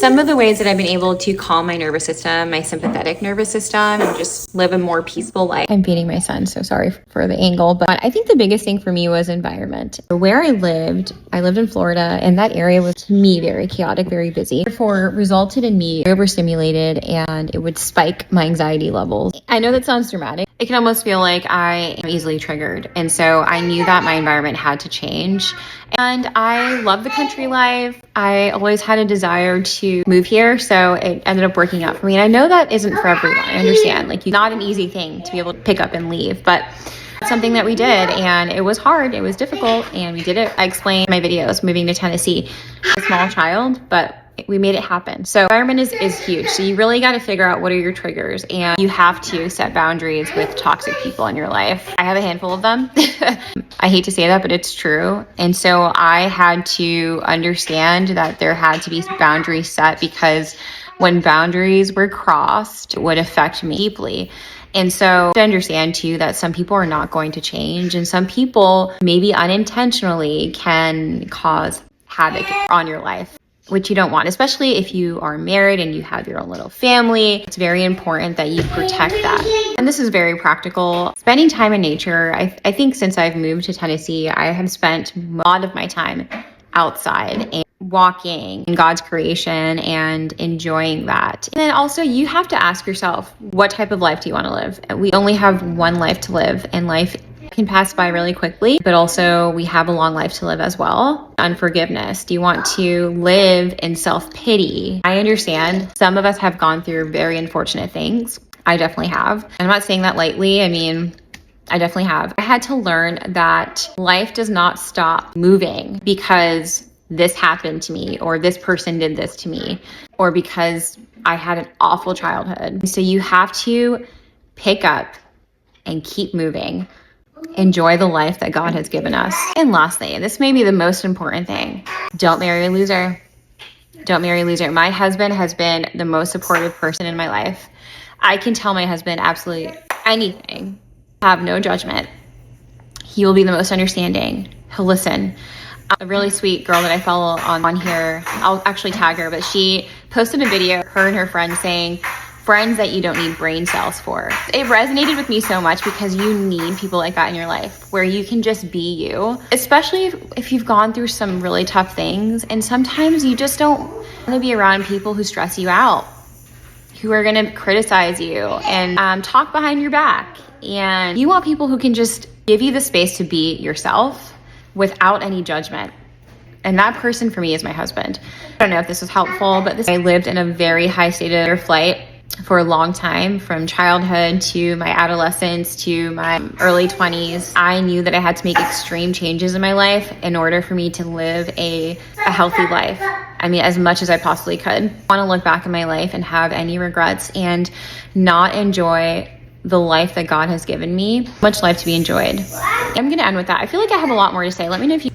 some of the ways that I've been able to calm my nervous system, my sympathetic nervous system, and just live a more peaceful life. I'm feeding my son, so sorry for the angle, but I think the biggest thing for me was environment. Where I lived in Florida, and that area was, to me, very chaotic, very busy. Therefore, resulted in me overstimulated, and it would spike my anxiety levels. I know that sounds dramatic. It can almost feel like I am easily triggered. And so I knew that my environment had to change. And I love the country life. I always had a desire to move here. So it ended up working out for me. And I know that isn't for everyone. I understand. Like, not an easy thing to be able to pick up and leave. But it's something that we did. And it was hard. It was difficult. And we did it. I explained in my videos moving to Tennessee. A small child, but we made it happen. So environment is huge. So you really got to figure out what are your triggers, and you have to set boundaries with toxic people in your life. I have a handful of them. I hate to say that, but it's true. And so I had to understand that there had to be boundaries set, because when boundaries were crossed, it would affect me deeply. And so to understand too that some people are not going to change, and some people maybe unintentionally can cause havoc on your life, which you don't want, especially if you are married and you have your own little family. It's very important that you protect that. And this is very practical. Spending time in nature. I think since I've moved to Tennessee, I have spent a lot of my time outside and walking in God's creation and enjoying that. And then also you have to ask yourself, what type of life do you want to live? We only have one life to live, and life can pass by really quickly, but also we have a long life to live as well. Unforgiveness. Do you want to live in self-pity? I understand some of us have gone through very unfortunate things. I definitely have. I'm not saying that lightly. I mean, I definitely have. I had to learn that life does not stop moving because this happened to me, or this person did this to me, or because I had an awful childhood. So you have to pick up and keep moving. Enjoy the life that God has given us. And lastly, and this may be the most important thing, don't marry a loser. Don't marry a loser. My husband has been the most supportive person in my life. I can tell my husband absolutely anything. Have no judgment. He will be the most understanding. He'll listen. A really sweet girl that I follow on here, I'll actually tag her, but she posted a video, her and her friend, saying, friends that you don't need brain cells for. It resonated with me so much, because you need people like that in your life where you can just be you, especially if you've gone through some really tough things. And sometimes you just don't want to be around people who stress you out, who are going to criticize you and talk behind your back. And you want people who can just give you the space to be yourself without any judgment. And that person for me is my husband. I don't know if this was helpful, but I lived in a very high state of flight for a long time, from childhood to my adolescence to my early 20s. I knew that I had to make extreme changes in my life in order for me to live a healthy life. I mean, as much as I possibly could. I want to look back in my life and have any regrets and not enjoy the life that God has given me. Much life to be enjoyed. I'm going to end with that. I feel like I have a lot more to say. Let me know if you